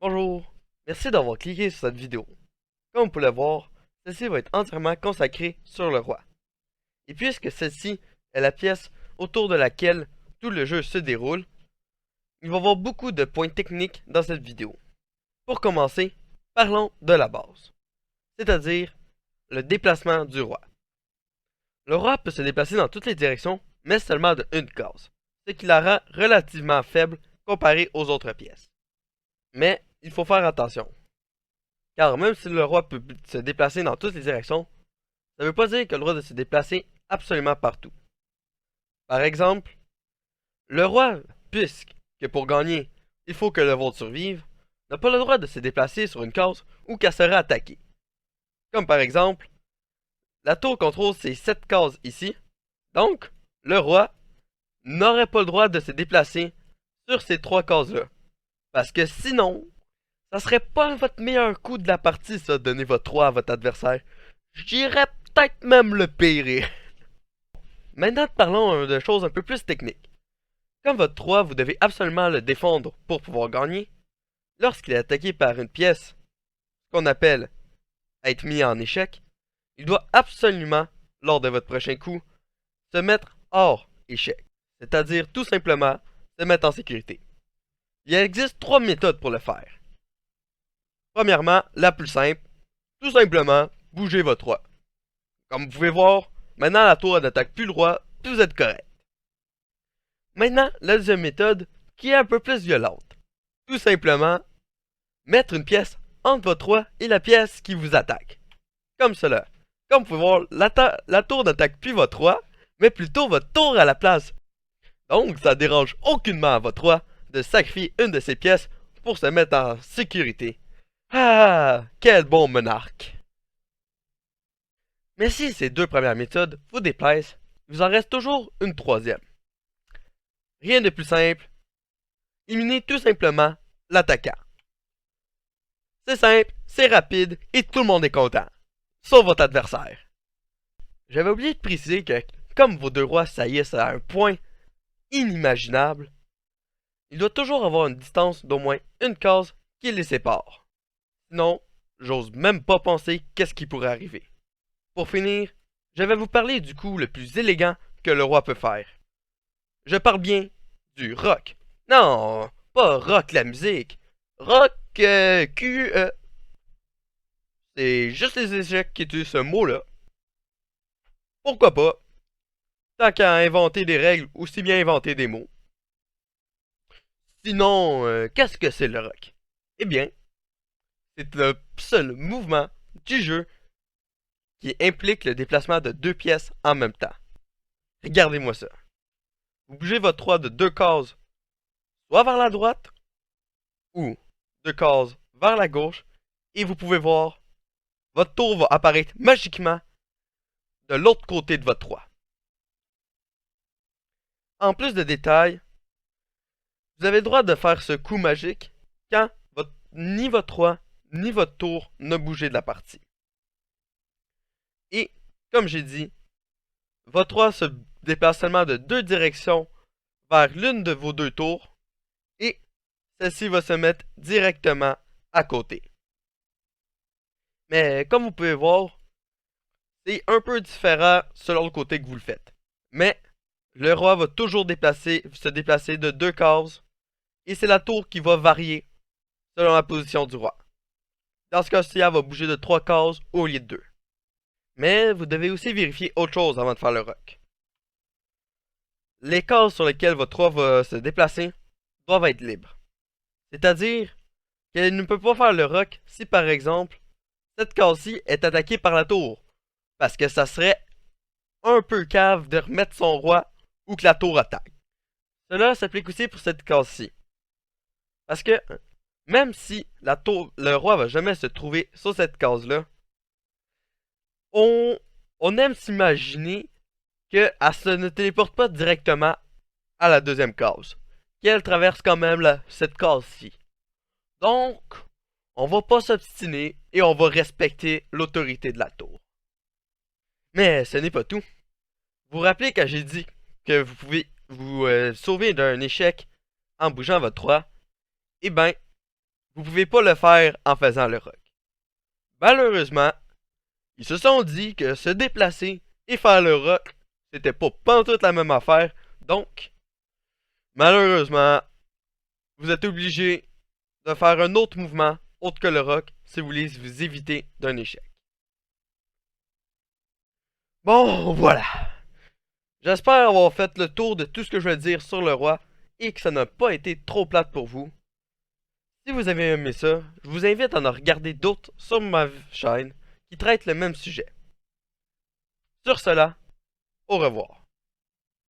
Bonjour, merci d'avoir cliqué sur cette vidéo. Comme vous pouvez le voir, celle-ci va être entièrement consacrée sur le roi. Et puisque celle-ci est la pièce autour de laquelle tout le jeu se déroule, il va y avoir beaucoup de points techniques dans cette vidéo. Pour commencer, parlons de la base, c'est-à-dire le déplacement du roi. Le roi peut se déplacer dans toutes les directions, mais seulement de une case, ce qui la rend relativement faible comparé aux autres pièces. Mais il faut faire attention. Car même si le roi peut se déplacer dans toutes les directions, ça ne veut pas dire qu'il a le droit de se déplacer absolument partout. Par exemple, le roi, puisque pour gagner, il faut que le vôtre survive, n'a pas le droit de se déplacer sur une case où qu'elle sera attaquée. Comme par exemple, la tour contrôle ces 7 cases ici, donc le roi n'aurait pas le droit de se déplacer sur ces 3 cases-là. Parce que sinon, ça serait pas votre meilleur coup de la partie, ça, de donner votre roi à votre adversaire. Je dirais peut-être même le pire. Maintenant, parlons de choses un peu plus techniques. Comme votre roi, vous devez absolument le défendre pour pouvoir gagner. Lorsqu'il est attaqué par une pièce, qu'on appelle être mis en échec, il doit absolument, lors de votre prochain coup, se mettre hors échec. C'est-à-dire tout simplement se mettre en sécurité. Il existe 3 méthodes pour le faire. Premièrement, la plus simple, tout simplement, bougez votre roi. Comme vous pouvez voir, maintenant la tour n'attaque plus le roi, puis vous êtes correct. Maintenant, la deuxième méthode, qui est un peu plus violente. Tout simplement, mettre une pièce entre votre roi et la pièce qui vous attaque. Comme cela. Comme vous pouvez voir, la tour n'attaque plus votre roi, mais plutôt votre tour à la place. Donc, ça dérange aucunement à votre roi de sacrifier une de ses pièces pour se mettre en sécurité. Ah, quel bon monarque! Mais si ces 2 premières méthodes vous déplaisent, il vous en reste toujours une troisième. Rien de plus simple, éliminez tout simplement l'attaquant. C'est simple, c'est rapide et tout le monde est content, sauf votre adversaire. J'avais oublié de préciser que, comme vos 2 rois saillissent à un point inimaginable, il doit toujours avoir une distance d'au moins une case qui les sépare. Sinon, j'ose même pas penser qu'est-ce qui pourrait arriver. Pour finir, je vais vous parler du coup le plus élégant que le roi peut faire. Je parle bien du rock. Non, pas rock la musique. Rock Q. C'est juste les échecs qui utilisent ce mot-là. Pourquoi pas? Tant qu'à inventer des règles, aussi bien inventer des mots. Sinon, qu'est-ce que c'est le rock? Eh bien, c'est le seul mouvement du jeu qui implique le déplacement de 2 pièces en même temps. Regardez-moi ça. Vous bougez votre roi de 2 cases, soit vers la droite, ou 2 cases vers la gauche, et vous pouvez voir, votre tour va apparaître magiquement de l'autre côté de votre roi. En plus de détails, vous avez le droit de faire ce coup magique quand ni votre roi ni votre tour ne bougez de la partie. Et, comme j'ai dit, votre roi se déplace seulement de 2 directions vers l'une de vos 2 tours, et celle-ci va se mettre directement à côté. Mais comme vous pouvez voir, c'est un peu différent selon le côté que vous le faites. Mais le roi va toujours se déplacer de 2 cases, et c'est la tour qui va varier selon la position du roi. Dans ce cas-ci, elle va bouger de 3 cases au lieu de 2. Mais vous devez aussi vérifier autre chose avant de faire le rock. Les cases sur lesquelles votre roi va se déplacer doivent être libres. C'est-à-dire qu'elle ne peut pas faire le rock si par exemple, cette case-ci est attaquée par la tour. Parce que ça serait un peu cave de remettre son roi ou que la tour attaque. Cela s'applique aussi pour cette case-ci. Parce que même si le roi va jamais se trouver sur cette case-là, on aime s'imaginer qu'elle ne téléporte pas directement à la deuxième case. Qu'elle traverse quand même cette case-ci. Donc, on va pas s'obstiner et on va respecter l'autorité de la tour. Mais ce n'est pas tout. Vous vous rappelez quand j'ai dit que vous pouvez vous sauver d'un échec en bougeant votre roi? Eh ben, vous pouvez pas le faire en faisant le rock. Malheureusement, ils se sont dit que se déplacer et faire le rock, c'était pas pantoute la même affaire, donc, malheureusement, vous êtes obligé de faire un autre mouvement autre que le rock si vous voulez vous éviter d'un échec. Bon, voilà. J'espère avoir fait le tour de tout ce que je veux dire sur le roi et que ça n'a pas été trop plate pour vous. Si vous avez aimé ça, je vous invite à en regarder d'autres sur ma chaîne qui traitent le même sujet. Sur cela, au revoir.